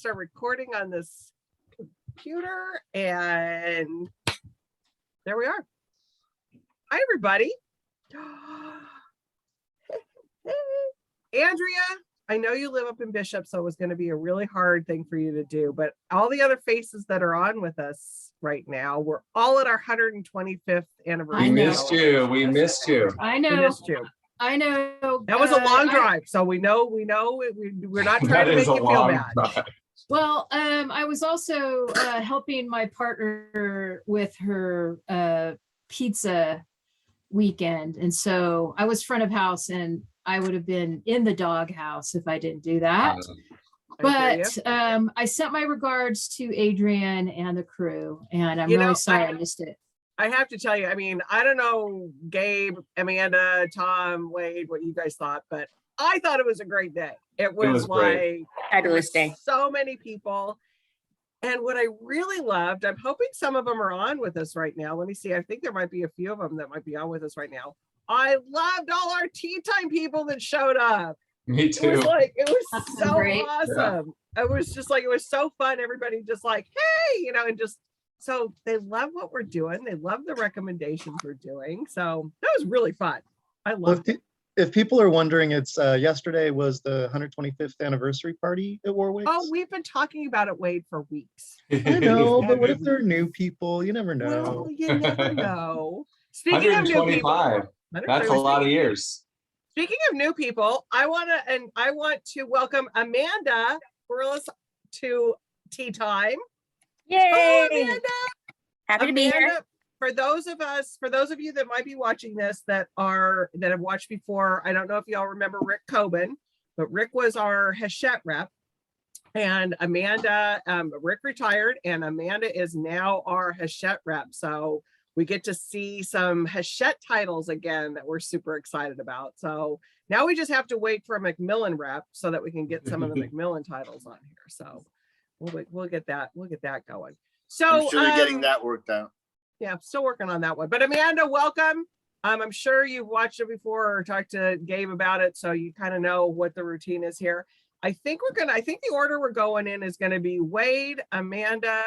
start recording on this computer, and there we are. Hi, everybody. Andrea, I know you live up in Bishop, so it was going to be a really hard thing for you to do, but all the other faces that are on with us right now, we're all at our 125th anniversary. We missed you. We missed you. I know. We missed you. I know. That was a long drive, so we know we're not trying to make you feel bad. Drive. Well, I was also helping my partner with her pizza weekend, and so I was front of house, and I would have been in the doghouse if I didn't do that. But I sent my regards to Adrian and the crew, and I'm really sorry I missed it. I have to tell you, I mean, I don't know, Gabe, Amanda, Tom, Wade, what you guys thought, but I thought it was a great day. It was like fabulous day. So many people. And what I really loved, I'm hoping some of them are on with us right now. Let me see. I think there might be a few of them that might be on with us right now. I loved all our tea time people that showed up. Me too. It was so great. awesome. Yeah. It was just like, it was so fun. Everybody just like, hey, and just, so they love what we're doing. They love the recommendations we're doing. So that was really fun. I loved it. If people are wondering, it's yesterday was the 125th anniversary party at Warwick's. Oh, we've been talking about it, Wade, for weeks. I know, but what if there are new people? You never know. Well, you never know. Speaking of new people, that's a lot of years. Speaking of new people, I want to welcome Amanda Burles to Tea Time. Yay! Oh, Amanda! Happy to be here. For those of you that might be watching this that have watched before, I don't know if y'all remember Rick Coben, but Rick was our Hachette rep, and Amanda, Rick retired, and Amanda is now our Hachette rep. So we get to see some Hachette titles again that we're super excited about. So now we just have to wait for a Macmillan rep so that we can get some of the Macmillan titles on here. So we'll get that going. So I'm sure you're getting that worked out. Yeah, I'm still working on that one. But Amanda, welcome. I'm sure you've watched it before or talked to Gabe about it, so you kind of know what the routine is here. I think the order we're going in is going to be Wade, Amanda,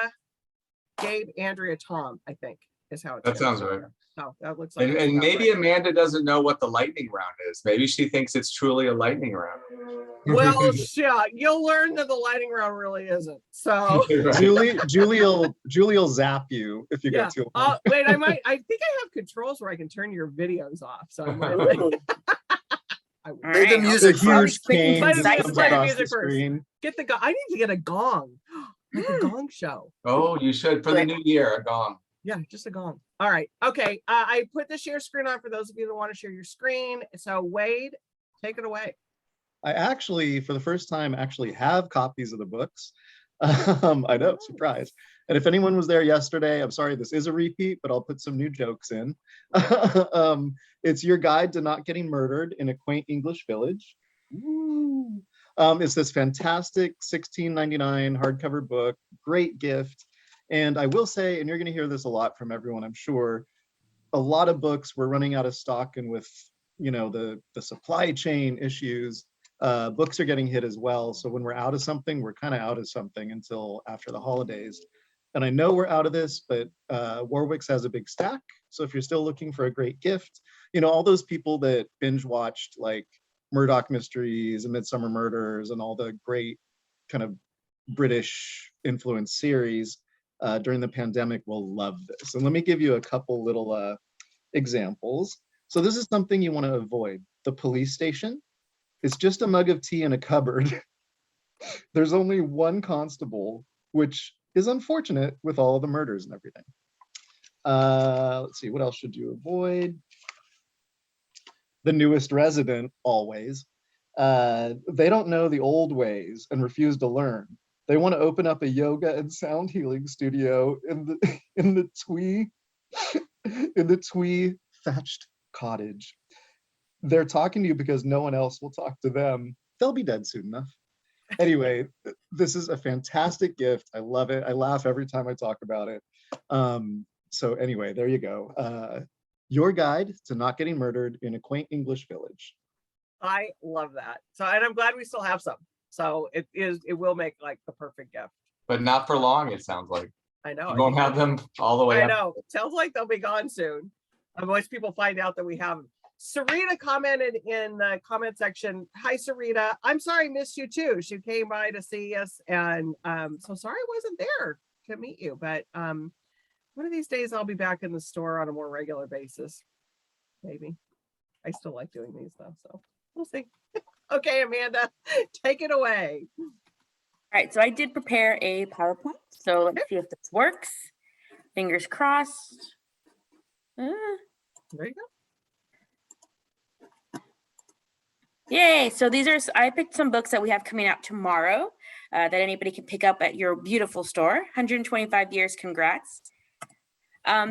Gabe, Andrea, Tom, I think is how it's. That sounds right. Oh, that looks like. And maybe right. Amanda doesn't know what the lightning round is. Maybe she thinks it's truly a lightning round. Well, yeah, you'll learn that the lightning round really isn't. So right. Julie will zap you if you get too long. Wait, I think I have controls where I can turn your videos off. So I might like play the music huge cane. Play the music first. Get the gong. I need to get a gong. Like a gong show. Oh, you should for the new year, a gong. Yeah, just a gong. All right. Okay. I put the share screen on for those of you that want to share your screen. So Wade, take it away. I actually, for the first time, actually have copies of the books. I know, surprise. And if anyone was there yesterday, I'm sorry, this is a repeat, but I'll put some new jokes in. It's Your Guide to Not Getting Murdered in a Quaint English Village. Ooh. It's this fantastic $16.99 hardcover book, great gift. And I will say, and you're going to hear this a lot from everyone, I'm sure, a lot of books were running out of stock, and with the supply chain issues, books are getting hit as well. So when we're out of something, we're kind of out of something until after the holidays. And I know we're out of this, but Warwick's has a big stack. So if you're still looking for a great gift, all those people that binge watched like Murdoch Mysteries and Midsummer Murders and all the great kind of British influenced series during the pandemic will love this. And let me give you a couple little examples. So this is something you want to avoid. The Police Station. It's just a mug of tea in a cupboard. There's only one constable, which is unfortunate with all the murders and everything. Let's see, what else should you avoid? The Newest Resident, always. They don't know the old ways and refuse to learn. They want to open up a yoga and sound healing studio in the twee thatched cottage. They're talking to you because no one else will talk to them. They'll be dead soon enough. Anyway, this is a fantastic gift. I love it. I laugh every time I talk about it. So anyway, there you go. Your Guide to Not Getting Murdered in a Quaint English Village. I love that. So, and I'm glad we still have some. So it will make like the perfect gift. But not for long, it sounds like. I know. You won't have them all the way I up. know. Sounds like they'll be gone soon. Most people find out that we have them. Sarita commented in the comment section, "Hi Sarita, I'm sorry, missed you too." She came by to see us, and so sorry I wasn't there to meet you. But one of these days I'll be back in the store on a more regular basis. Maybe. I still like doing these though, so we'll see. Okay, Amanda, take it away. All right, so I did prepare a PowerPoint. So let's see if this works. Fingers crossed. There you go. Yay. So I picked some books that we have coming out tomorrow that anybody can pick up at your beautiful store. 125 years, congrats.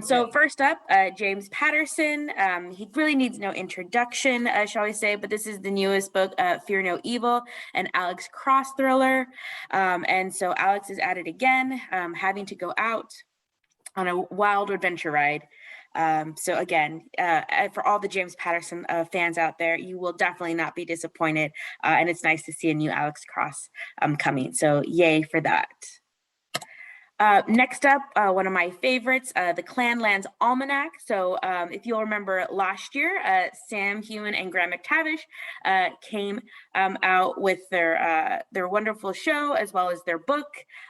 So first up, James Patterson. He really needs no introduction, shall we say, but this is the newest book, Fear No Evil, an Alex Cross thriller. And so Alex is at it again, having to go out on a wild adventure ride. So again, for all the James Patterson fans out there, you will definitely not be disappointed. And it's nice to see a new Alex Cross coming. So yay for that. Next up, one of my favorites, the Clanlands Almanac. So if you'll remember last year, Sam Hewen and Graham McTavish came out with their wonderful show, as well as their book,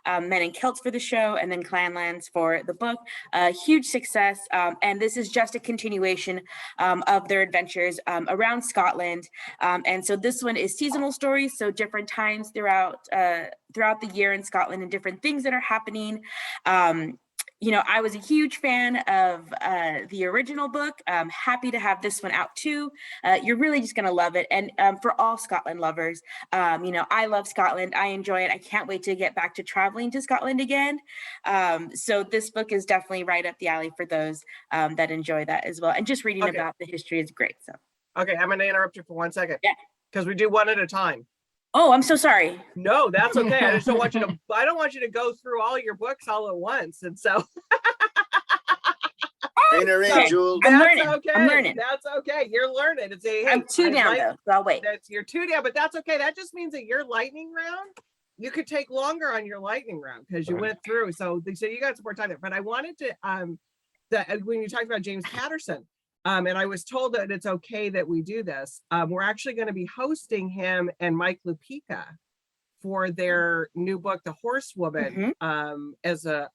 Men in Kilts for the show, and then Clanlands for the book. Huge success, and this is just a continuation of their adventures around Scotland. And so this one is seasonal stories, so different times throughout the year in Scotland and different things that are happening. You know, I was a huge fan of the original book. Happy to have this one out too. You're really just going to love it. And for all Scotland lovers, you know, I love Scotland. I enjoy it. I can't wait to get back to traveling to Scotland again. So this book is definitely right up the alley for those that enjoy that as well. And just reading about the history is great. So. Okay, I'm going to interrupt you for 1 second. Yeah. Because we do one at a time. Oh, I'm so sorry. No, that's okay. I just don't want you to. I don't want you to go through all your books all at once, and so. Jules. I'm learning. Okay. I'm learning. That's okay. You're learning. It's I'm two down though, so I'll wait. You're two down, but that's okay. That just means that your lightning round, you could take longer on your lightning round because you went through. So you got some more time there. But I wanted to when you talked about James Patterson. And I was told that it's okay that we do this. We're actually going to be hosting him and Mike Lupica for their new book, The Horsewoman, as a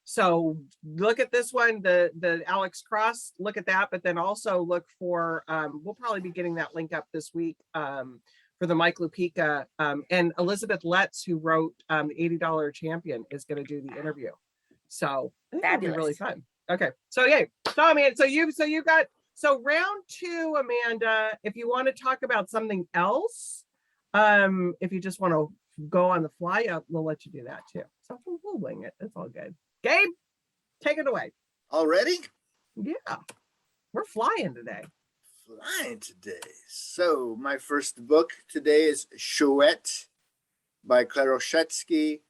so look at this one, the Alex Cross, look at that, but then also look for we'll probably be getting that link up this week for the Mike Lupica, and Elizabeth Letts, who wrote the $80 Champion, is going to do the interview. So that'll be really fun. Okay, so yay. So I mean, so you got round two, Amanda. If you want to talk about something else, if you just want to go on the fly up, we'll let you do that too. So we'll wing it. It's all good. Gabe, take it away. Already? Yeah, we're flying today. Flying today. So my first book today is Chouette by Claire Oshetsky.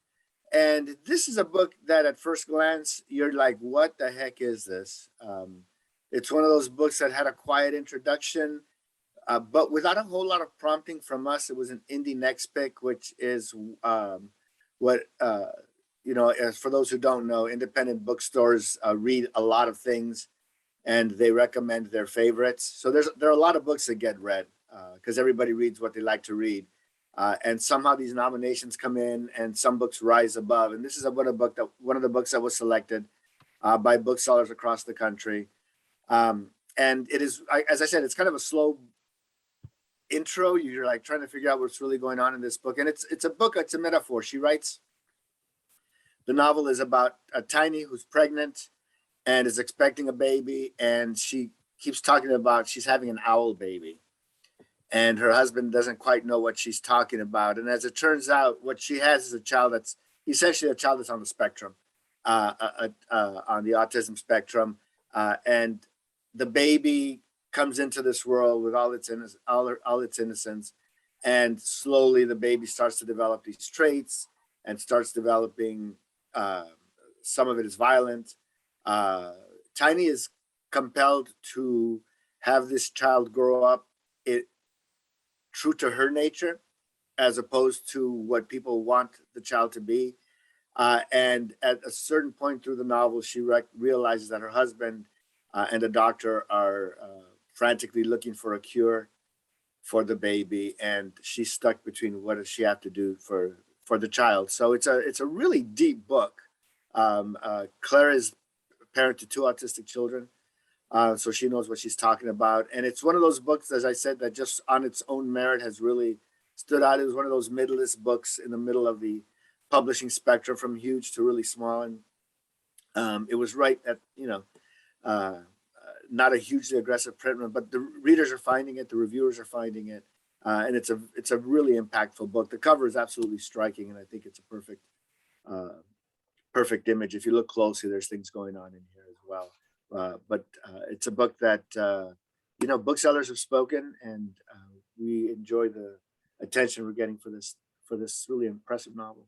And this is a book that at first glance, you're like, what the heck is this? It's one of those books that had a quiet introduction, but without a whole lot of prompting from us. It was an indie next pick, which is what, as for those who don't know, independent bookstores read a lot of things and they recommend their favorites. So there are a lot of books that get read because everybody reads what they like to read. And somehow these nominations come in and some books rise above. And this is one of the books that was selected by booksellers across the country. And it is, as I said, it's kind of a slow intro. You're like trying to figure out what's really going on in this book. And it's a book, it's a metaphor. She writes, the novel is about a Tiny who's pregnant and is expecting a baby. And she keeps talking about she's having an owl baby. And her husband doesn't quite know what she's talking about. And as it turns out, what she has is a child that's essentially a child that's on the spectrum, on the autism spectrum. And the baby comes into this world with all its innocence. And slowly the baby starts to develop these traits and starts developing, some of it is violent. Tiny is compelled to have this child grow up true to her nature, as opposed to what people want the child to be. And at a certain point through the novel, she realizes that her husband and the doctor are frantically looking for a cure for the baby, and she's stuck between what does she have to do for the child. So it's a really deep book. Clara is a parent to two autistic children, so she knows what she's talking about. And it's one of those books, as I said, that just on its own merit has really stood out. It was one of those middle-list books in the middle of the publishing spectrum, from huge to really small. And it was right at, not a hugely aggressive print run, but the readers are finding it, the reviewers are finding it, and it's a really impactful book. The cover is absolutely striking, and I think it's a perfect image. If you look closely, there's things going on in here as well. But it's a book that booksellers have spoken, and we enjoy the attention we're getting for this really impressive novel.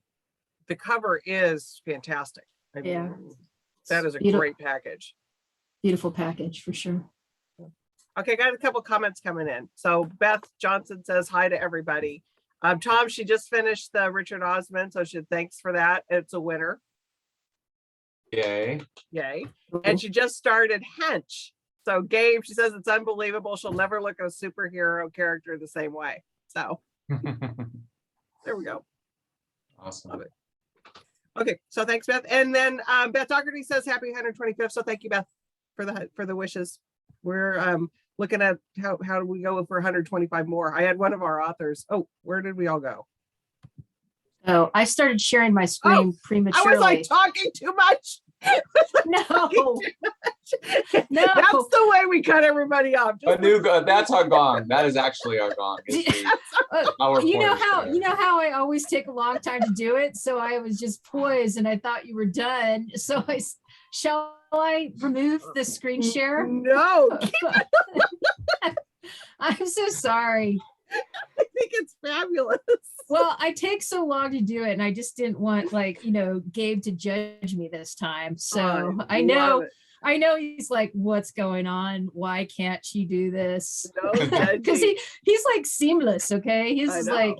The cover is fantastic. I mean, Yeah. that is a Beautiful. great package. Beautiful package for sure. Okay, got a couple comments coming in. So Beth Johnson says hi to everybody. Tom, she just finished the Richard Osman, so thanks for that. It's a winner. Yay. Yay. And she just started Hench. So Gabe, she says it's unbelievable. She'll never look at a superhero character the same way. So there we go. Awesome. Love it. Okay, so thanks, Beth. And then Beth Dougherty says happy 125th. So thank you, Beth, for the wishes. We're looking at how do we go for 125 more. I had one of our authors. Oh, where did we all go? Oh, I started sharing my screen I prematurely. was like talking too much. No, no. That's the way we cut everybody off. A new that's our gong. That is actually our gong. It's our You know pointer. how I always take a long time to do it. So I was just poised, and I thought you were done. So shall I remove the screen share? No, I'm so sorry. I think it's fabulous. Well, I take so long to do it, and I just didn't want Gabe to judge me this time. So I love it. know he's like, what's going on? Why can't she do this? No, Because he's like seamless, okay? He's I just know. like,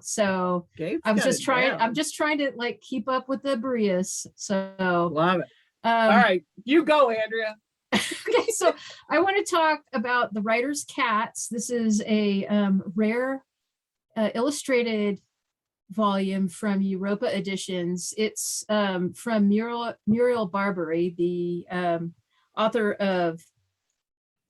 so Gabe's I'm got just it trying, down. I'm just trying to like keep up with the Brias. So Love it. All right, you go, Andrea. okay, so I want to talk about The Writer's Cats. This is a rare illustrated volume from Europa Editions. It's from Muriel Barbary, the author of,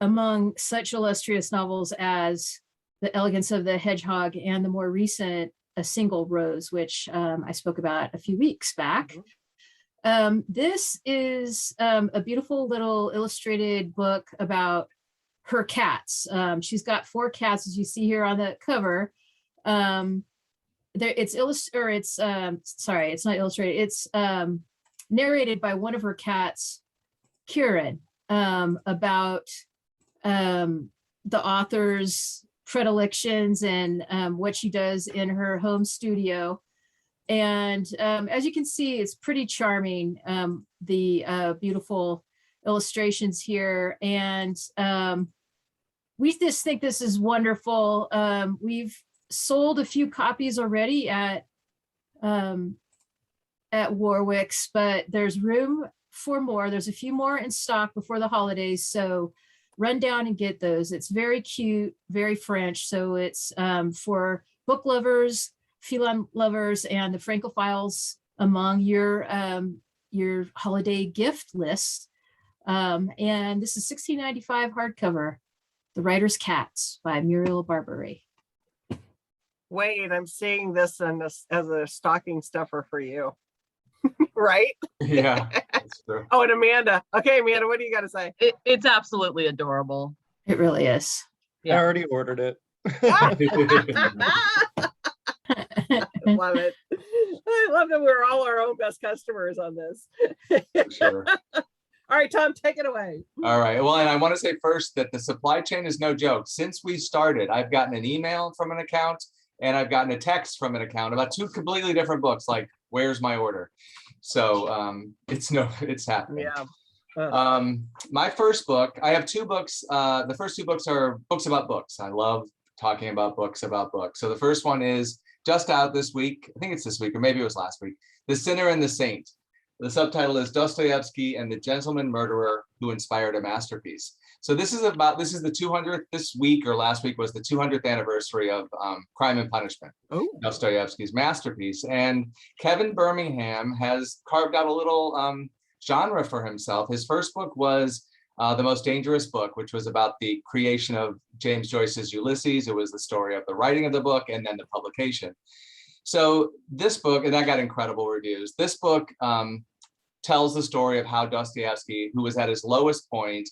among such illustrious novels as The Elegance of the Hedgehog and the more recent A Single Rose, which I spoke about a few weeks back. This is a beautiful little illustrated book about her cats. She's got 4 cats, as you see here on the cover. It's not illustrated. It's narrated by one of her cats, Kieran, about the author's predilections and what she does in her home studio. And as you can see, it's pretty charming, the beautiful illustrations here. And we just think this is wonderful. We've sold a few copies already at Warwick's, but there's room for more. There's a few more in stock before the holidays, so run down and get those. It's very cute, very French. So it's for book lovers, feline lovers, and the Francophiles among your holiday gift list. And this is $16.95 hardcover, The Writer's Cats by Muriel Barbary. Wait, I'm seeing this as a stocking stuffer for you. Right? Yeah, that's true. Oh, and Amanda. Okay, Amanda, what do you got to say? It's absolutely adorable. It really is. I already ordered it. Love it. I love that we're all our own best customers on this. For sure. All right, Tom, take it away. All right. Well, and I want to say first that the supply chain is no joke. Since we started, I've gotten an email from an account and I've gotten a text from an account about 2 completely different books, like, where's my order? So it's happening. Yeah. My first book, I have 2 books. The first 2 books are books about books. I love talking about books. So the first one is just out this week. I think it's this week, or maybe it was last week. The Sinner and the Saint. The subtitle is Dostoevsky and the Gentleman Murderer Who Inspired a Masterpiece. So this is the 200th, this week or last week was the 200th anniversary of Crime and Punishment, Dostoevsky's masterpiece. And Kevin Birmingham has carved out a little genre for himself. His first book was The Most Dangerous Book, which was about the creation of James Joyce's Ulysses. It was the story of the writing of the book and then the publication. So this book, and that got incredible reviews. This book tells the story of how Dostoevsky, who was at his lowest point,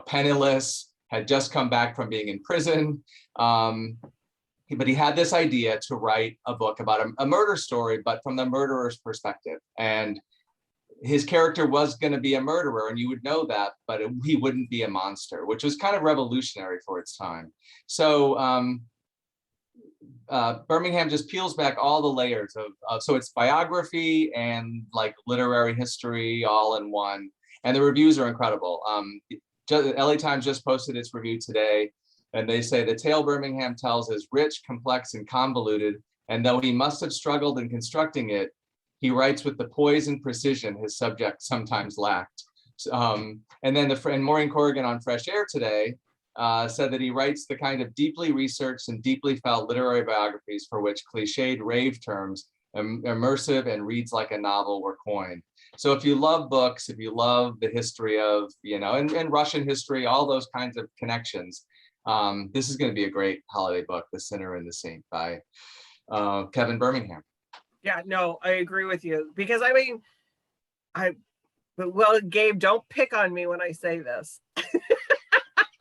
penniless, had just come back from being in prison. But he had this idea to write a book about a murder story, but from the murderer's perspective. And his character was going to be a murderer, and you would know that, but he wouldn't be a monster, which was kind of revolutionary for its time. So Birmingham just peels back all the layers of so it's biography and like literary history all in one, and the reviews are incredible. LA Times just posted its review today, and they say the tale Birmingham tells is rich, complex, and convoluted, and though he must have struggled in constructing it, he writes with the poise and precision his subject sometimes lacked. And then Maureen Corrigan on Fresh Air today said that he writes the kind of deeply researched and deeply felt literary biographies for which cliched rave terms, immersive and reads like a novel, were coined. So if you love books, if you love the history of, and Russian history, all those kinds of connections, this is going to be a great holiday book, The Sinner and the Saint by Kevin Birmingham. Yeah, no, I agree with you, because Gabe, don't pick on me when I say this.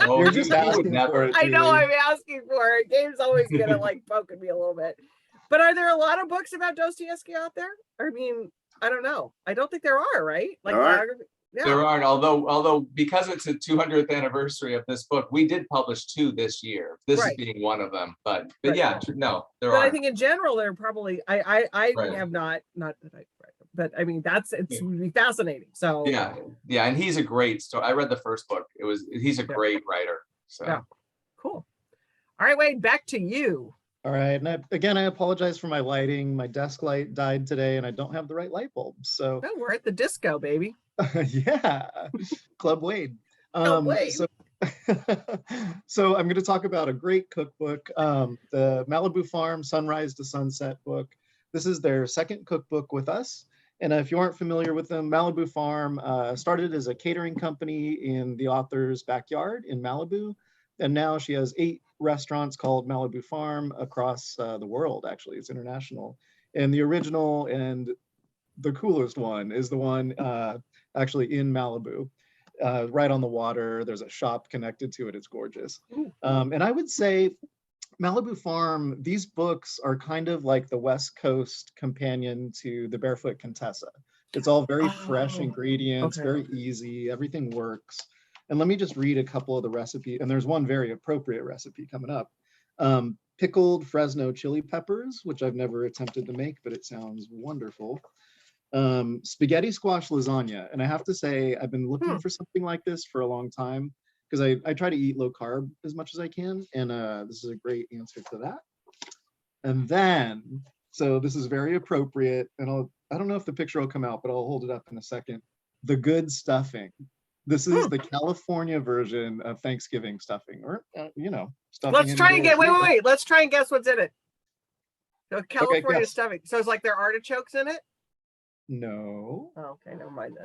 Oh, You're just asking for it. I know Julie. I'm asking for it. Gabe's always gonna poke at me a little bit. But are there a lot of books about Dostoevsky out there? I mean, I don't know. I don't think there are, right? There aren't. Biography. Yeah. There aren't, although because it's a 200th anniversary of this book, we did publish 2 this year. This Right. is being one of them. But Right. yeah, no, there But are. I think in general, there are probably I Right. have not that I read them, but I mean it would be fascinating. So Yeah, and he's a great story. I read the first book. He's a great writer. So Yeah. Cool. All right, Wade, back to you. All right, and I apologize for my lighting. My desk light died today, and I don't have the right light bulb. So Oh, we're at the disco, baby. yeah, Club Wade. Club Wade. So I'm going to talk about a great cookbook, the Malibu Farm Sunrise to Sunset book. This is their second cookbook with us. And if you aren't familiar with them, Malibu Farm started as a catering company in the author's backyard in Malibu. And now she has 8 restaurants called Malibu Farm across the world, actually. It's international. And the original and the coolest one is the one actually in Malibu, right on the water. There's a shop connected to it. It's gorgeous. And I would say Malibu Farm, these books are kind of like the West Coast companion to The Barefoot Contessa. It's all very fresh ingredients, very easy, everything works. And let me just read a couple of the recipes. And there's one very appropriate recipe coming up. Pickled Fresno chili peppers, which I've never attempted to make, but it sounds wonderful. Spaghetti squash lasagna. And I have to say, I've been looking for something like this for a long time, because I try to eat low carb as much as I can. And this is a great answer to that. And then, so this is very appropriate. And I don't know if the picture will come out, but I'll hold it up in a second. The good stuffing. This is the California version of Thanksgiving stuffing, or, stuffing. Let's try and get, wait. Let's try and guess what's in it. So California guess. stuffing. So it's like there are artichokes in it? No. Oh, okay, never mind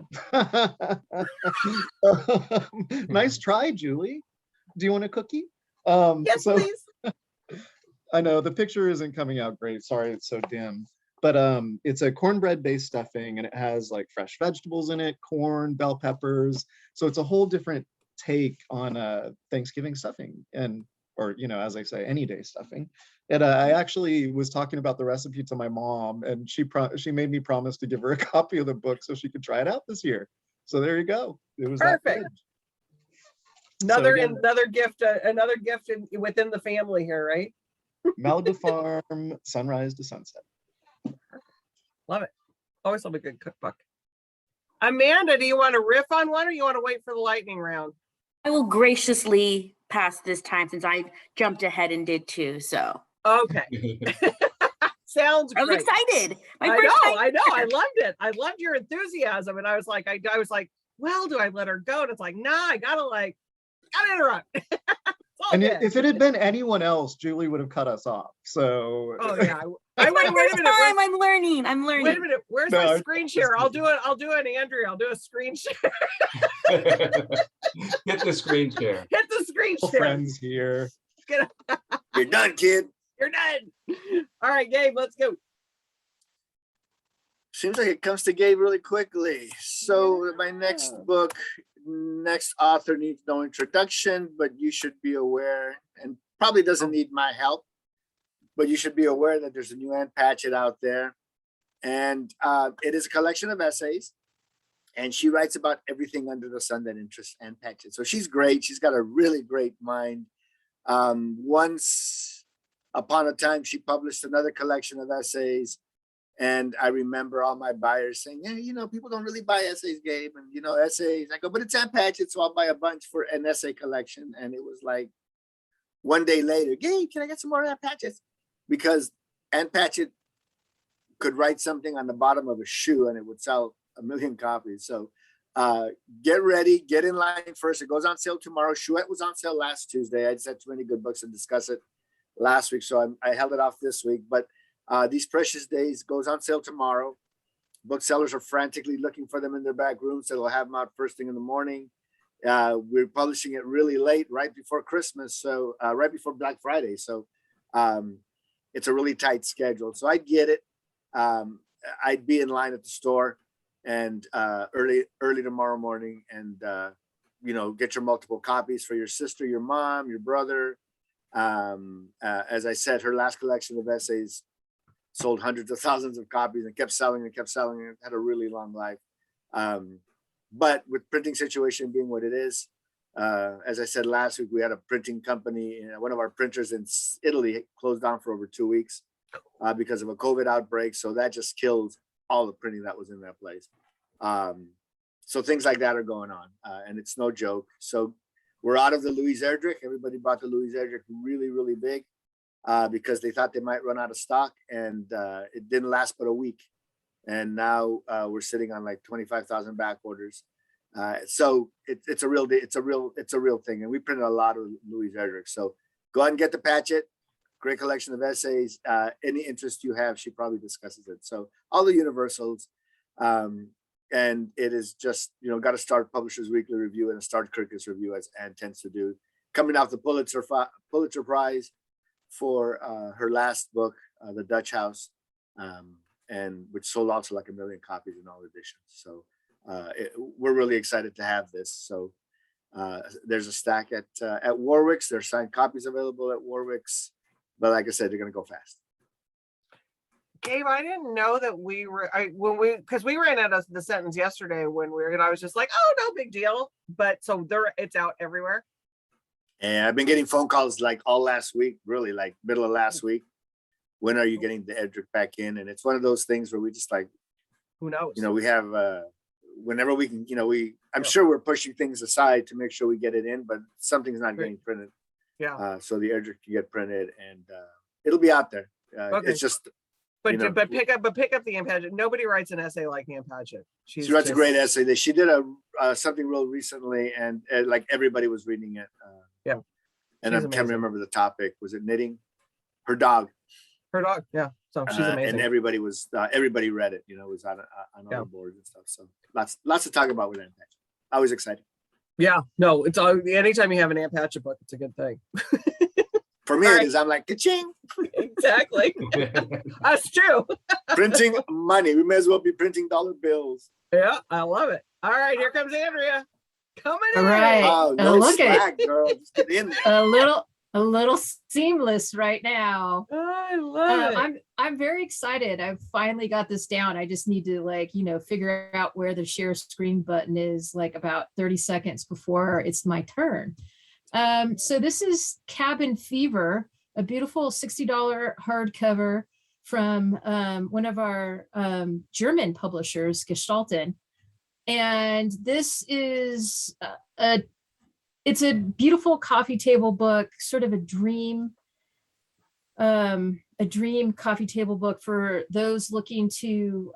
then. Nice try, Julie. Do you want a cookie? Yes, so, please. I know the picture isn't coming out great. Sorry, it's so dim. But it's a cornbread-based stuffing, and it has like fresh vegetables in it, corn, bell peppers. So it's a whole different take on Thanksgiving stuffing, or as I say, any day stuffing. And I actually was talking about the recipe to my mom, and she made me promise to give her a copy of the book so she could try it out this year. So there you go. It was perfect. Another gift within the family here, right? Malibu Farm, Sunrise to Sunset. Love it. Always love a good cookbook. Amanda, do you want to riff on one, or you want to wait for the lightning round? I will graciously pass this time since I jumped ahead and did 2. So Okay. Sounds I was great. excited. My I first know, time. I know. I loved it. I loved your enthusiasm. And I was like, I was like, well, do I let her go? And it's like, nah, I gotta interrupt. It's all And good. if it had been anyone else, Julie would have cut us off. So Oh yeah. It's my wait a first minute. time. I'm learning. I'm Wait a learning. minute. Where's No, my I- screen share? I'll do it. I'll do an Andrea. I'll do a screen share. Hit the screen share. Hit the screen share. friends here. You're done, kid. You're done. All right, Gabe, let's go. Seems like it comes to Gabe really quickly. So my next book, next author needs no introduction, but you should be aware, and probably doesn't need my help, but you should be aware that there's a new Ann Patchett out there. And it is a collection of essays. And she writes about everything under the sun that interests Ann Patchett. So she's great. She's got a really great mind. Once upon a time, she published another collection of essays. And I remember all my buyers saying, yeah, you know, people don't really buy essays, Gabe. And, you know, essays. I go, but it's Ann Patchett, so I'll buy a bunch for an essay collection. And it was like one day later, Gabe, can I get some more Ann Patchett's? Because Ann Patchett could write something on the bottom of a shoe and it would sell 1 million copies. So get ready, get in line first. It goes on sale tomorrow. Chouette was on sale last Tuesday. I just had too many good books to discuss it last week, so I held it off this week. But These Precious Days goes on sale tomorrow. Booksellers are frantically looking for them in their back rooms, so they'll have them out first thing in the morning. We're publishing it really late, right before Christmas, so right before Black Friday. So it's a really tight schedule. So I get it. I'd be in line at the store and early tomorrow morning, and you know, get your multiple copies for your sister, your mom, your brother. As I said, her last collection of essays sold hundreds of thousands of copies and kept selling and kept selling and had a really long life. But with printing situation being what it is, as I said last week, we had a printing company, one of our printers in Italy closed down for over 2 weeks because of a COVID outbreak. So that just killed all the printing that was in that place. So things like that are going on, and it's no joke. So we're out of the Louise Erdrich. Everybody bought the Louise Erdrich really, really big because they thought they might run out of stock, and it didn't last but a week. And now we're sitting on like 25,000 back orders. So it's a real thing. And we printed a lot of Louise Erdrich. So go ahead and get the Patchett. Great collection of essays. Any interest you have, she probably discusses it. So all the universals. And it is just, you know, got to start Publishers Weekly Review and a Start Kirkus Review, as Anne tends to do. Coming off the Pulitzer Prize for her last book, The Dutch House, and which sold also like 1 million copies in all editions. So we're really excited to have this. So there's a stack at Warwick's. There's signed copies available at Warwick's, but like I said, they're going to go fast. Gabe, I didn't know that we were, because we ran out of the sentence yesterday and I was just like, oh, no big deal. But so it's out everywhere. And I've been getting phone calls like all last week, really like middle of last week. When are you getting the Erdrich back in? And it's one of those things where we just like, Who knows? you know, we have, whenever we can, you know, I'm sure we're pushing things aside to make sure we get it in, but something's not getting printed. Yeah. So the Erdrich can get printed, and it'll be out there. Okay. It's just, But you know, pick up the Ann Patchett. Nobody writes an essay like Ann Patchett. she writes a great essay. She did something real recently, and like everybody was reading it. Yeah. And I can't remember the topic. Was it knitting? Her dog. Her dog. Yeah. So she's amazing. And everybody read it. You know, it was on other boards and stuff. So lots to talk about with Ann Patchett. I was excited. Yeah. No, it's all. Anytime you have an Ann Patchett book, it's a good thing. For me, it is. I'm like, ka-ching. Exactly. That's true. Printing money. We may as well be printing dollar bills. Yeah, I love it. All right, here comes Andrea. Coming in. All right. Oh, no look slack, girl. Just get in there. A little seamless right now. I love it. I'm very excited. I've finally got this down. I just need to figure out where the share screen button is, like about 30 seconds before it's my turn. So this is Cabin Fever, a beautiful $60 hardcover from one of our German publishers, Gestalten. And this is it's a beautiful coffee table book, sort of a dream a dream coffee table book for those looking to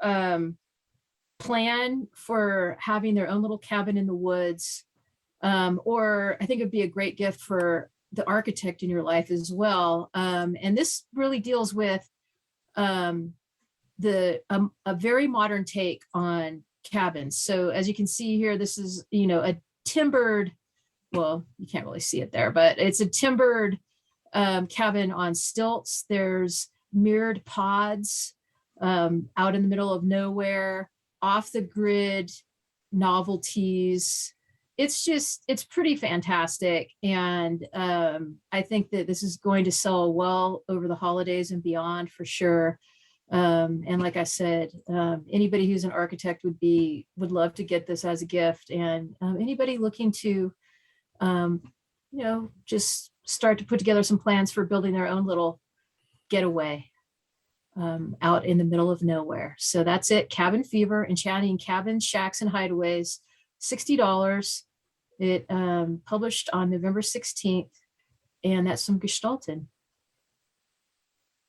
plan for having their own little cabin in the woods. Or I think it'd be a great gift for the architect in your life as well. And this really deals with a very modern take on cabins. So as you can see here, this is, a timbered, well, you can't really see it there, but it's a timbered cabin on stilts. There's mirrored pods out in the middle of nowhere, off the grid novelties. It's pretty fantastic. And I think that this is going to sell well over the holidays and beyond for sure. And like I said, anybody who's an architect would love to get this as a gift. And anybody looking to, just start to put together some plans for building their own little getaway out in the middle of nowhere. So that's it. Cabin Fever, Enchanting Cabins, Shacks, and Hideaways, $60. It published on November 16th, and that's from Gestalten.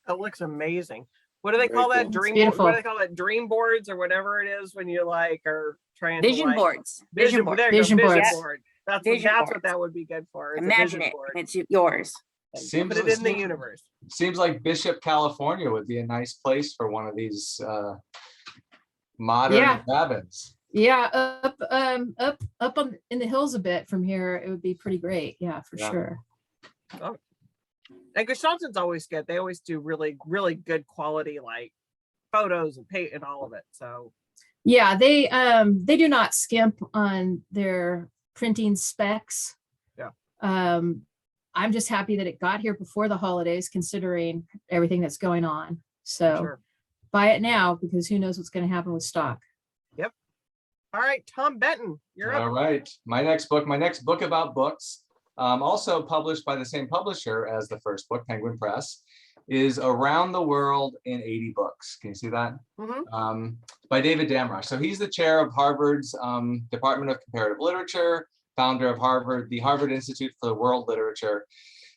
That looks amazing. What do they Very call that? cool. Dream? Beautiful. What do they call that? Dream boards or whatever it is when you are trying to Vision boards. Vision board. board. There you Vision go. Vision boards. board. That's Vision what boards. that would be good for. Is a Imagine vision it. board. It's yours. And put it in the universe. Seems like Bishop, California would be a nice place for one of these modern Yeah. cabins. Yeah, up in the hills a bit from here, it would be pretty great. Yeah, for Yeah. sure. And Gestalten's always good. They always do really, really good quality photos and paint and all of it. So Yeah, they do not skimp on their printing specs. Yeah. I'm just happy that it got here before the holidays, considering everything that's going on. So sure. buy it now, because who knows what's going to happen with stock. All right, Tom Benton, you're All up. right. My next book about books, also published by the same publisher as the first book, Penguin Press, is Around the World in 80 Books. Can you see that? Mhm. By David Damrosch. So he's the chair of Harvard's Department of Comparative Literature, founder of the Harvard Institute for World Literature.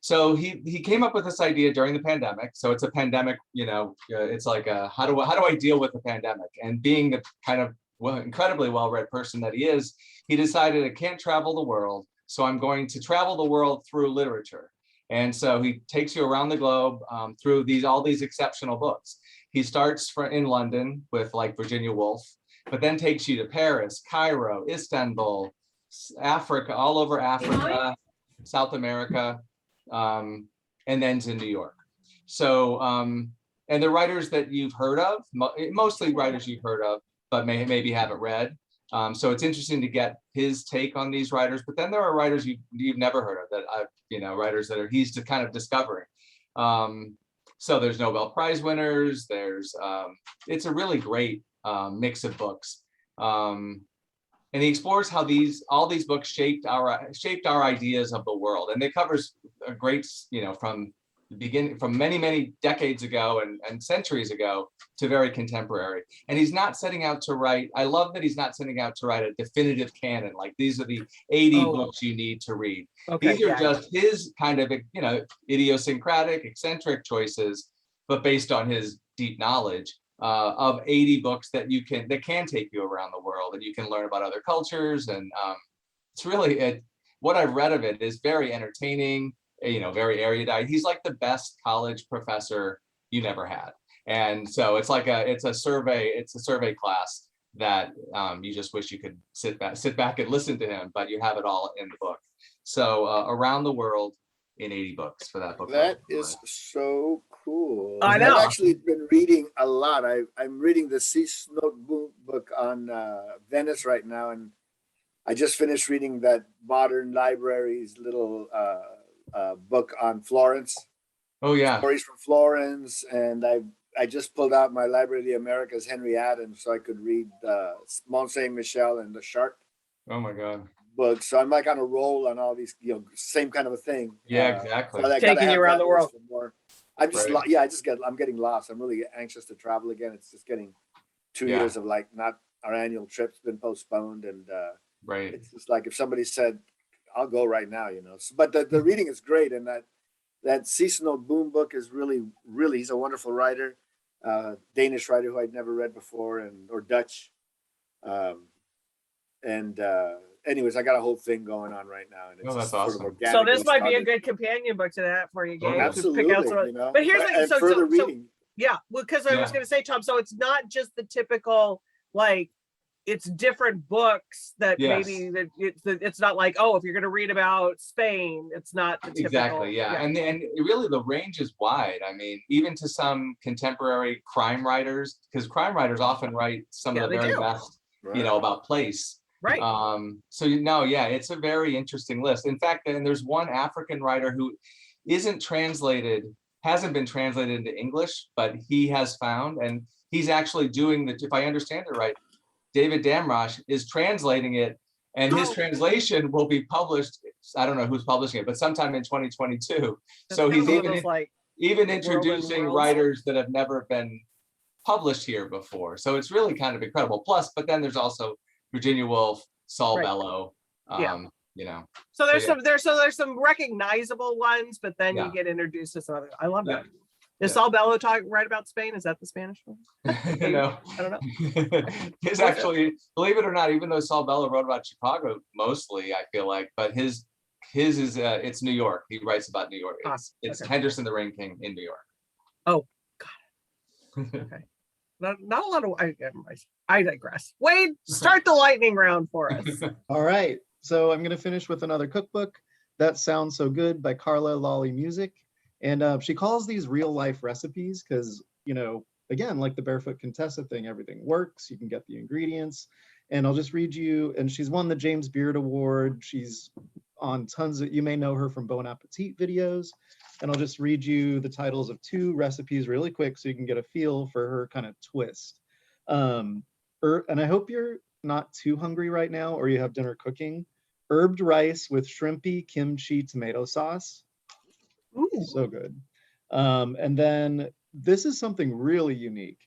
So he came up with this idea during the pandemic. So it's a pandemic, it's like how do I deal with the pandemic? And being the kind of incredibly well-read person that he is, he decided I can't travel the world, so I'm going to travel the world through literature. And so he takes you around the globe through all these exceptional books. He starts in London with Virginia Woolf, but then takes you to Paris, Cairo, Istanbul, Africa, all over Africa, South America, and then to New York. So, and the writers that you've heard of, mostly writers you've heard of, but maybe haven't read. So it's interesting to get his take on these writers. But then there are writers you've never heard of writers that he's just kind of discovering. So there's Nobel Prize winners. It's a really great mix of books. And he explores how all these books shaped our ideas of the world. And it covers a great, from many, many decades ago and centuries ago to very contemporary. And he's not setting out to write, I love that he's not setting out to write a definitive canon, like these are the 80 books you need to read. Okay, These are just his kind of, idiosyncratic, eccentric choices, but based on his deep knowledge of 80 books that can take you around the world, and you can learn about other cultures. And it's really, what I've read of it is very entertaining, very erudite. He's like the best college professor you never had. And so it's a survey class that you just wish you could sit back and listen to him, but you have it all in the book. So Around the World in 80 Books for that book. That is so cool. I know. I've actually been reading a lot. I'm reading the Cease Notebook book on Venice right now, and I just finished reading that Modern Library's little book on Florence. Oh yeah. Stories from Florence, and I just pulled out my Library of the Americas Henry Adams so I could read Mont Saint Michel and the Shark Oh my God. books. So I'm on a roll on all these, same kind of a thing. Yeah, exactly. So I Taking gotta you have around that the world. list for more. I'm just, Right. I'm getting lost. I'm really anxious to travel again. It's just getting 2 Yeah. years of not our annual trip's been postponed, and Right. it's just if somebody said, "I'll go right now," But the reading is great, and that that Seasonal Boom book is really, he's a wonderful writer, Danish writer who I'd never read before, or Dutch. Anyways, I got a whole thing going on right now, and it's Oh, just that's sort of awesome. So this organically might be a started. good companion book to that for you, Gabe. Oh, to pick out some. Absolutely, you know. But here's the and so further so reading. yeah, well, because I was Yeah. going to say, Tom. So it's not just the typical like. It's different books that Yes. maybe that it's not like, oh, if you're going to read about Spain, it's not the typical. Exactly, yeah. And really the range is wide. I mean, even to some contemporary crime writers, because crime writers often write some Yeah, of the they very do. best, Right. about place. Right. So yeah, it's a very interesting list. In fact, and there's one African writer who hasn't been translated into English, but he has found, and he's actually doing if I understand it right, David Damrosch is translating it, and his Oh. translation will be published. I don't know who's publishing it, but sometime in 2022. That's So kind he's of one of those, like, even world and introducing worlds. writers that have never been published here before. So it's really kind of incredible. Plus, but then there's also Virginia Woolf, Saul Right. Bellow. Yeah. So So there's yeah. there's some recognizable ones, but then Yeah. you get introduced to some other. I love that. Yeah. Is Saul Bellow write about Spain? Is that the Spanish one? No. I don't know. His actually, believe it or not, even though Saul Bellow wrote about Chicago mostly, I feel like, but his is it's New York. He writes about New York. It's okay. Henderson the Rain King in New York. Oh, Okay. Not a lot of. I digress. Wade, start the lightning round for us. All right, so I'm gonna finish with another cookbook. That Sounds So Good by Carla Lawley Music. And she calls these real life recipes because, again, like the Barefoot Contessa thing, everything works. You can get the ingredients. And I'll just read you, and she's won the James Beard Award. She's on tons of, you may know her from Bon Appetit videos. And I'll just read you the titles of 2 recipes really quick so you can get a feel for her kind of twist. And I hope you're not too hungry right now or you have dinner cooking. Herbed rice with shrimpy kimchi tomato sauce. Ooh. So good. And then this is something really unique.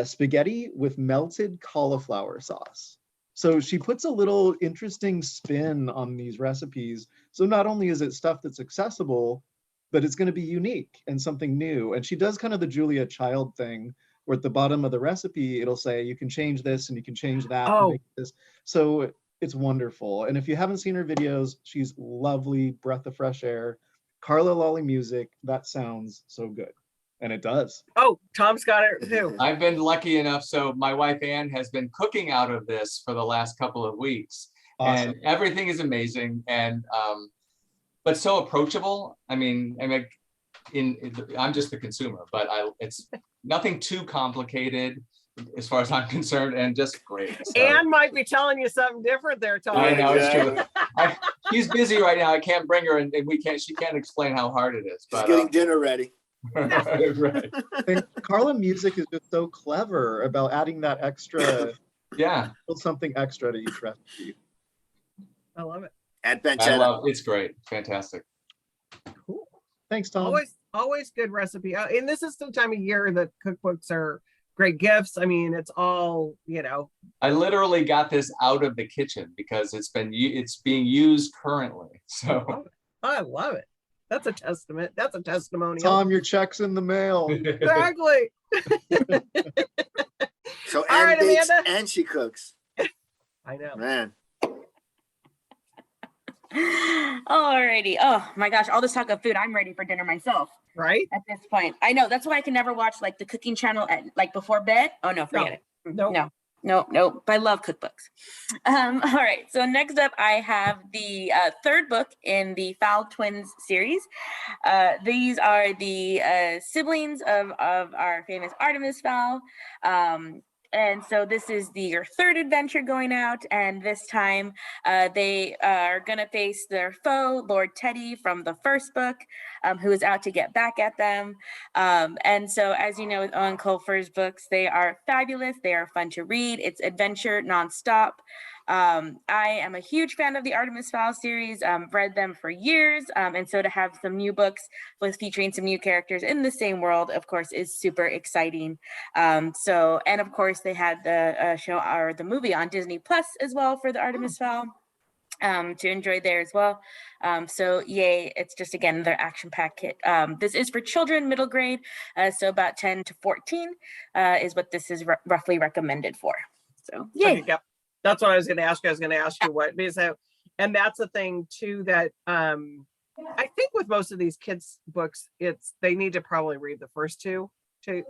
Spaghetti with melted cauliflower sauce. So she puts a little interesting spin on these recipes. So not only is it stuff that's accessible, but it's going to be unique and something new. And she does kind of the Julia Child thing, where at the bottom of the recipe, it'll say, you can change this and you can change that. Oh. And make this. So it's wonderful. And if you haven't seen her videos, she's lovely, breath of fresh air. Carla Lawley Music, That Sounds So Good. And it does. Oh, Tom's got it too. I've been lucky enough. So my wife, Ann, has been cooking out of this for the last couple of weeks. Awesome. And everything is amazing. And, but so approachable. I mean, I'm just the consumer, but it's nothing too complicated as far as I'm concerned, and just great. So, Anne might be telling you something different there, Tom. I know it's Exactly. true. She's busy right now. I can't bring her, and she can't explain how hard it is. Just But getting dinner ready. right. And Carla Music is just so clever about adding that extra, Yeah, something extra to each recipe. I love it. At I pancetta. love it's great, fantastic. Cool. Thanks, Tom. Always good recipe. And this is the time of year that cookbooks are great gifts. I mean, it's all, I literally got this out of the kitchen because it's being used currently. So I love it. That's a testament. That's a testimonial. Tom, your check's in the mail. Exactly. So All Anne right, bakes Amanda. and she cooks. I know. Man. Alrighty. Oh my gosh, all this talk of food, I'm ready for dinner myself Right? at this point. I know, that's why I can never watch like the cooking channel at before bed. Oh no, forget it. Nope. No, but I love cookbooks. All right, so next up I have the third book in the Fowl Twins series. These are the siblings of our famous Artemis Fowl. And so this is your third adventure going out, and this time they are going to face their foe, Lord Teddy, from the first book, who is out to get back at them. And so, as you know, with Owen Colfer's books, they are fabulous. They are fun to read. It's adventure nonstop. I am a huge fan of the Artemis Fowl series, read them for years, and so to have some new books with featuring some new characters in the same world, of course, is super exciting. And of course, they had the show or the movie on Disney Plus as well for the Artemis Fowl. to enjoy there as well. So yay, it's just, again, their action pack kit. This is for children, middle grade, so about 10 to 14 is what this is roughly recommended for. So yay. Okay, yep. That's what I was going to ask you. I was going to ask you what, because and that's the thing too, that I think with most of these kids books, they need to probably read the first two they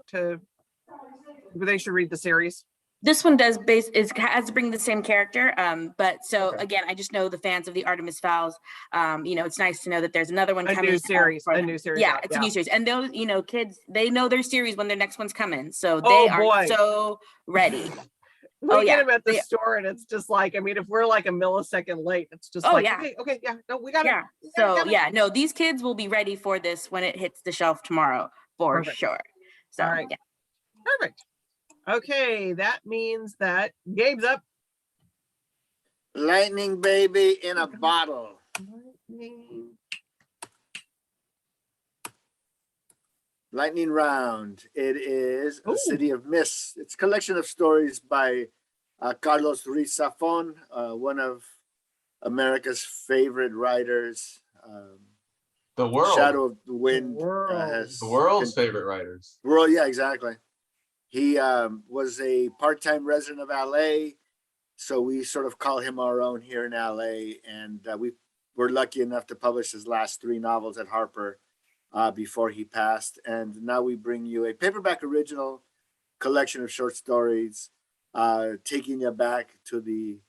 should read the series. This one has to bring the same character. But so Okay. again, I just know the fans of the Artemis Fowls, it's nice to know that there's another one A coming. new series. Yeah, out, it's a new series. And those, kids, they know their series when their next one's coming. So they Oh, are boy. so ready. We get them at the store, and it's just like, I mean, if we're like a millisecond late, it's just like, yeah. okay, yeah, no, we got it. Yeah. So yeah, no, these kids will be ready for this when it hits the shelf tomorrow for Perfect. sure. So All right. yeah. Perfect. Okay, that means that game's up. Lightning baby in a bottle. Lightning round. It is A City of Mist. It's a collection of stories by Carlos Ruiz Zafón, one of America's favorite writers. The world. Shadow of the Wind. The world's favorite writers. World, yeah, exactly. He was a part-time resident of LA, so we sort of call him our own here in LA. And we were lucky enough to publish his last 3 novels at Harper before he passed. And now we bring you a paperback original collection of short stories, taking you back to the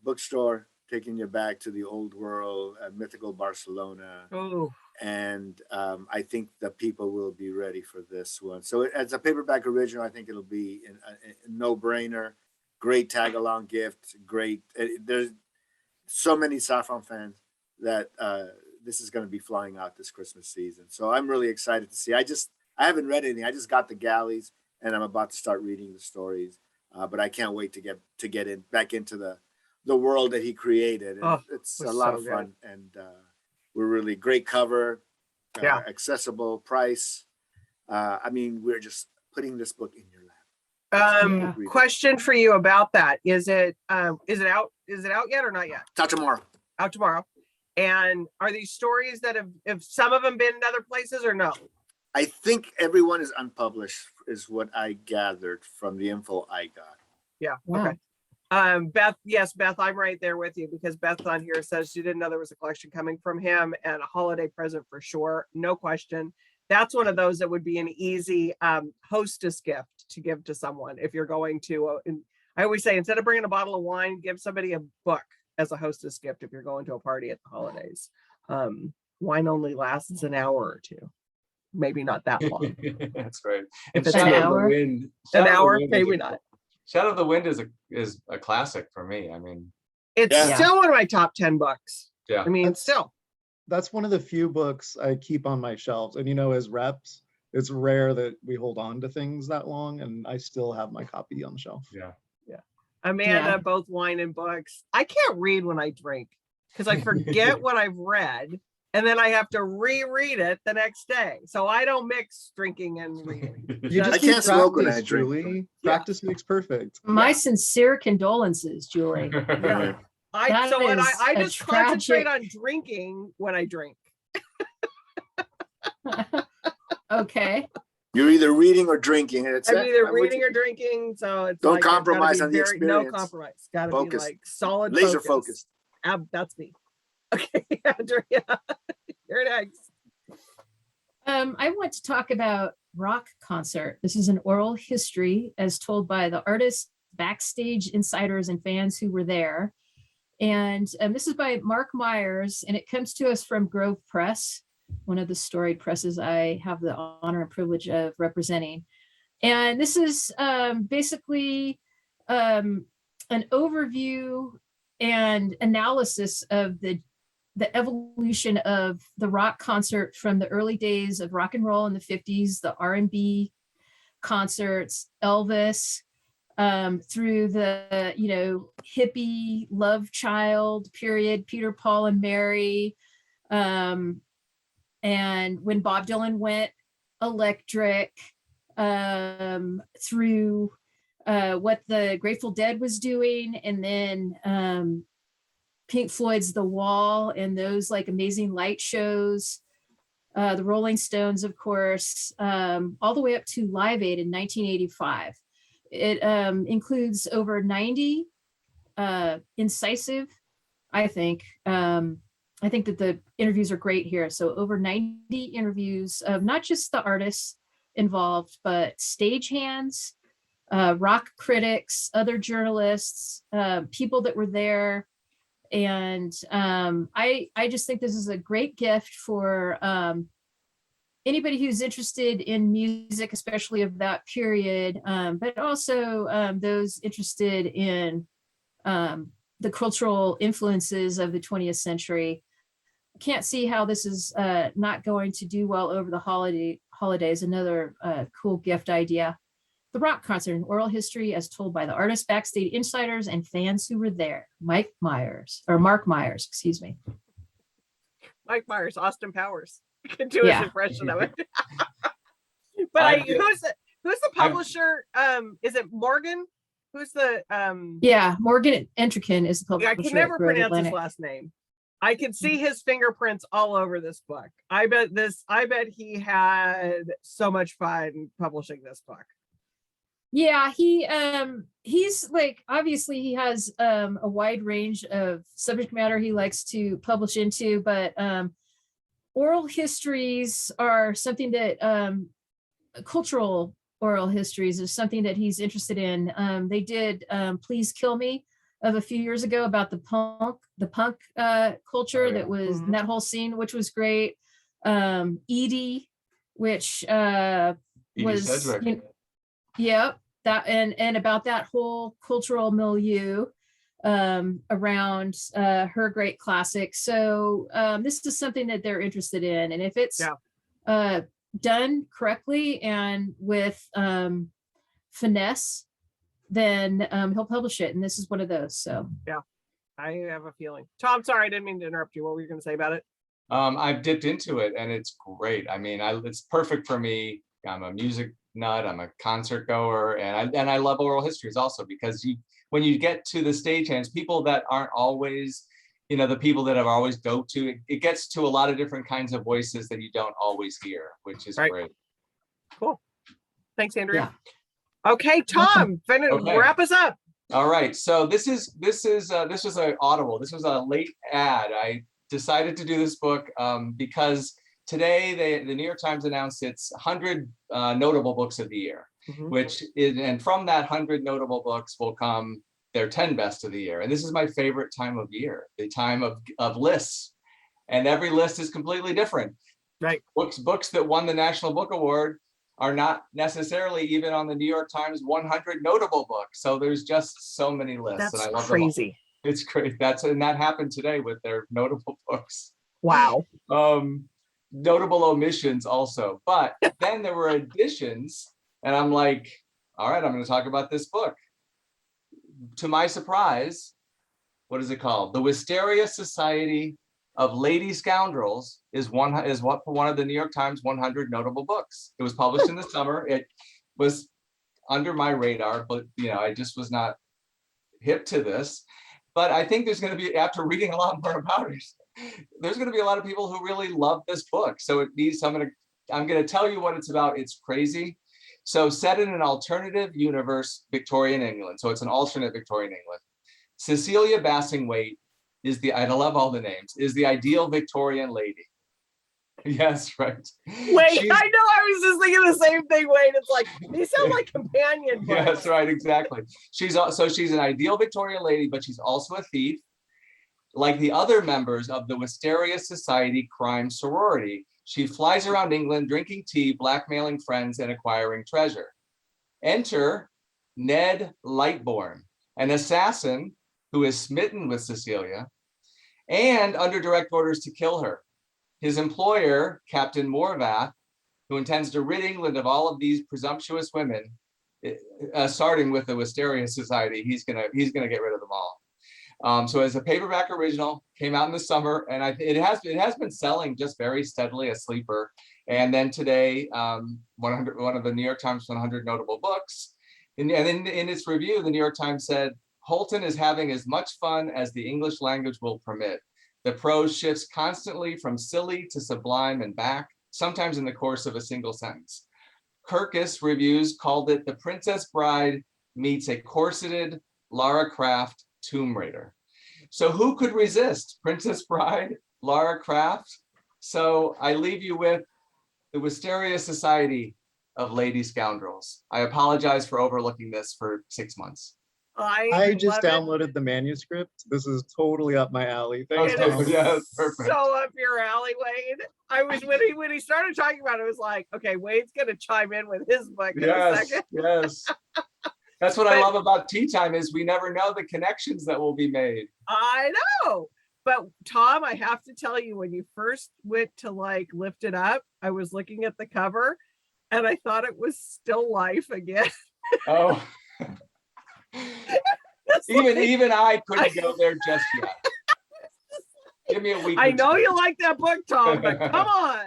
bookstore, taking you back to the old world, mythical Barcelona. Oh. And I think the people will be ready for this one. So as a paperback original, I think it'll be a no-brainer. Great tag-along gift. Great. There's so many Zafón fans that this is going to be flying out this Christmas season. So I'm really excited to see. I haven't read anything. I just got the galleys, and I'm about to start reading the stories. But I can't wait to get back into the world that he created. And it's a lot of fun. And we're really great cover, accessible price. I mean, we're just putting this book in your lap. Question for you about that. Is it out? Is it out yet or not yet? It's out tomorrow. Out tomorrow. And are these stories that have some of them been in other places or no? I think everyone is unpublished, is what I gathered from the info I got. Yeah. Wow. Okay. Beth, yes, Beth, I'm right there with you, because Beth on here says she didn't know there was a collection coming from him, and a holiday present for sure. No question. That's one of those that would be an easy hostess gift to give to someone if you're going to. I always say, instead of bringing a bottle of wine, give somebody a book as a hostess gift if you're going to a party at the holidays. Wine only lasts an hour or two, maybe not that long. That's great. If And it's Shadow an of the hour? Wind. An Shadow of the hour, Wind maybe not. Shadow of the Wind is a classic for me. I mean, It's Yeah. still one of my top 10 books. yeah. I mean, still. That's one of the few books I keep on my shelves. And as reps, it's rare that we hold on to things that long, and I still have my copy on the shelf. Yeah. Amanda, Yeah. both wine and books. I can't read when I drink because I forget what I've read, and then I have to reread it the next day. So I don't mix drinking and reading. You I just can't need smoke when practice, I drink. Julie. Yeah. Practice makes perfect. My sincere condolences, Julie. Yeah. That is I a just concentrate tragic- on drinking when I drink. Okay. You're either reading or drinking, and it's I'm either reading or drinking, so it's Don't like, I've gotta compromise be on the no experience. compromise. Got to be Focus. like solid laser focus. focused. That's me. Okay, Andrea, you're next. I want to talk about Rock Concert. This is an oral history as told by the artists, backstage insiders, and fans who were there. And this is by Mark Myers, and it comes to us from Grove Press, one of the storied presses I have the honor and privilege of representing. And this is basically an overview and analysis of the evolution of the rock concert from the early days of rock and roll in the 50s, the R&B concerts, Elvis, through the hippie love child period, Peter, Paul, and Mary, and when Bob Dylan went electric, through what the Grateful Dead was doing, and then Pink Floyd's The Wall and those like amazing light shows. The Rolling Stones, of course, all the way up to Live Aid in 1985. It includes over 90 incisive, I think. I think that the interviews are great here. So over 90 interviews of not just the artists involved, but stagehands, rock critics, other journalists, people that were there. And I just think this is a great gift for anybody who's interested in music, especially of that period, but also those interested in the cultural influences of the 20th century. I can't see how this is not going to do well over the holidays. Another cool gift idea. The rock concert, an oral history as told by the artists, backstage insiders, and fans who were there. Mark Myers, excuse me. Mike Myers, Austin Powers. You can do his Yeah. impression of it. But who's the publisher? Is it Morgan? Who's the Yeah, Morgan Entrekin is the publisher. I can never at Grove pronounce his Atlantic. last name. I can see his fingerprints all over this book. I bet he had so much fun publishing this book. Yeah, he's like, obviously he has a wide range of subject matter he likes to publish into, but oral histories are something that cultural oral histories is something that he's interested in. They did Please Kill Me of a few years ago about the punk culture. Oh, yeah. That was Mhm. that whole scene, which was great. Edie, which Edie was Sedgwick. yep, that and about that whole cultural milieu around her great classic. So this is something that they're interested in, and if it's done correctly and with finesse, then he'll publish it, and this is one of those. So I have a feeling. Tom, sorry, I didn't mean to interrupt you. What were you going to say about it? I've dipped into it and it's great. I mean, it's perfect for me. I'm a music nut. I'm a concert goer, and I love oral histories also because when you get to the stagehands, people that aren't always, the people that I've always go to, it gets to a lot of different kinds of voices that you don't always hear, which is Right. great. Cool. Thanks, Andrea. Okay, Tom, Okay. wrap us up. All right. So this was an Audible. This was a late ad. I decided to do this book because today the New York Times announced its 100 notable books of the year, and from that 100 notable books will come their 10 best of the year. And this is my favorite time of year, the time of lists. And every list is completely different. Right. Books that won the National Book Award are not necessarily even on the New York Times 100 notable books. So there's just so many lists. That's and I love crazy. them all. It's great. And that happened today with their notable books. Wow. Notable omissions also. But then there were additions, and I'm like, all right, I'm going to talk about this book. To my surprise, what is it called? The Wisteria Society of Lady Scoundrels is one of the New York Times 100 notable books. It was published in the summer. It was under my radar, but I just was not hip to this. But I think there's going to be, after reading a lot more about it, there's going to be a lot of people who really love this book. So it needs. I'm going to tell you what it's about. It's crazy. So set in an alternative universe, Victorian England. So it's an alternate Victorian England. Cecilia Bassingthwaighte I love all the names, is the ideal Victorian lady. Yes, right. Wait, I know, I was just thinking the same thing, Wayne. It's like, these sound like companion books. Yes, right, exactly. She's an ideal Victorian lady, but she's also a thief. Like the other members of the Wisteria Society crime sorority, she flies around England drinking tea, blackmailing friends, and acquiring treasure. Enter Ned Lightbourne, an assassin who is smitten with Cecilia and under direct orders to kill her. His employer, Captain Morvath, who intends to rid England of all of these presumptuous women, starting with the Wisteria Society, he's gonna get rid of them all. So as a paperback original, came out in the summer, and it has been selling just very steadily, a sleeper. And then today, one of the New York Times 100 notable books. And in its review, the New York Times said Holton is having as much fun as the English language will permit. The prose shifts constantly from silly to sublime and back, sometimes in the course of a single sentence. Kirkus reviews called it The Princess Bride meets a corseted Lara Croft Tomb Raider. So who could resist Princess Bride, Lara Croft? So I leave you with the Wisteria Society of Lady Scoundrels. I apologize for overlooking this for 6 months. I just love it. downloaded the manuscript. This is totally up my alley. Thanks, It Tom. is Yeah, perfect. so up your alley, Wade. I was when he started talking about it, I was like, okay, Wade's gonna chime in with his book in a Yes, second. yes. That's what I But- love about tea time is we never know the connections that will be made. I know. But Tom, I have to tell you, when you first went to like lift it up, I was looking at the cover and I thought it was Still Life again. Oh. It's like- Even I couldn't go there just yet. Give me a week. I or know two. you like that book, Tom, but come on.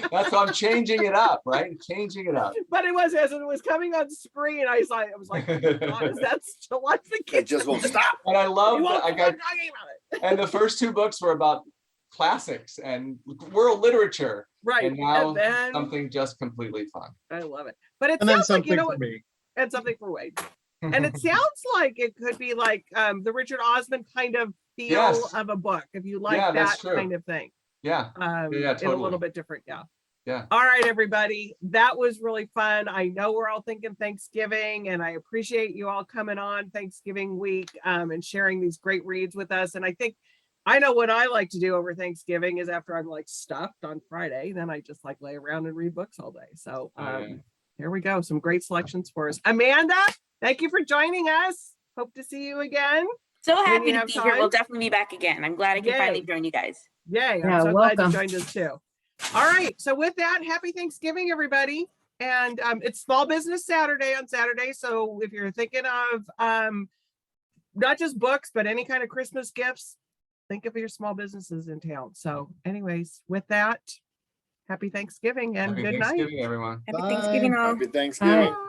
That's why I'm changing it up, right? Changing it up. But it was as it was coming on screen, I was like, oh my God, is that Still Life again? It just won't stop. And I He love won't that I stop got, talking about it. and the first 2 books were about classics and world literature. Right. And now And then something just completely fun. I love it. But it And then sounds like, something you know for what, me. and something for Wade. And it sounds like it could be like the Richard Osman kind of feel Yes. of a book, if you like Yeah, that that's true. kind of thing. Yeah, yeah, In a totally. little bit different, yeah. Yeah. All right, everybody. That was really fun. I know we're all thinking Thanksgiving, and I appreciate you all coming on Thanksgiving week and sharing these great reads with us. And I know what I like to do over Thanksgiving is after I'm like stuffed on Friday, then I just like lay around and read books all day. So Oh, yeah. here we go. Some great selections for us. Amanda, thank you for joining us. Hope to see you again. So When happy you to have be here. We'll time. definitely be back again. I'm glad I can finally Yay. join you guys. Yay. I'm Yeah, so glad welcome. you joined us too. All right. So with that, happy Thanksgiving, everybody. And it's Small Business Saturday on Saturday. So if you're thinking of not just books, but any kind of Christmas gifts, think of your small businesses in town. So anyways, with that, happy Thanksgiving and Happy good night. Thanksgiving, everyone. Happy Bye. Thanksgiving all. Happy Thanksgiving. Bye.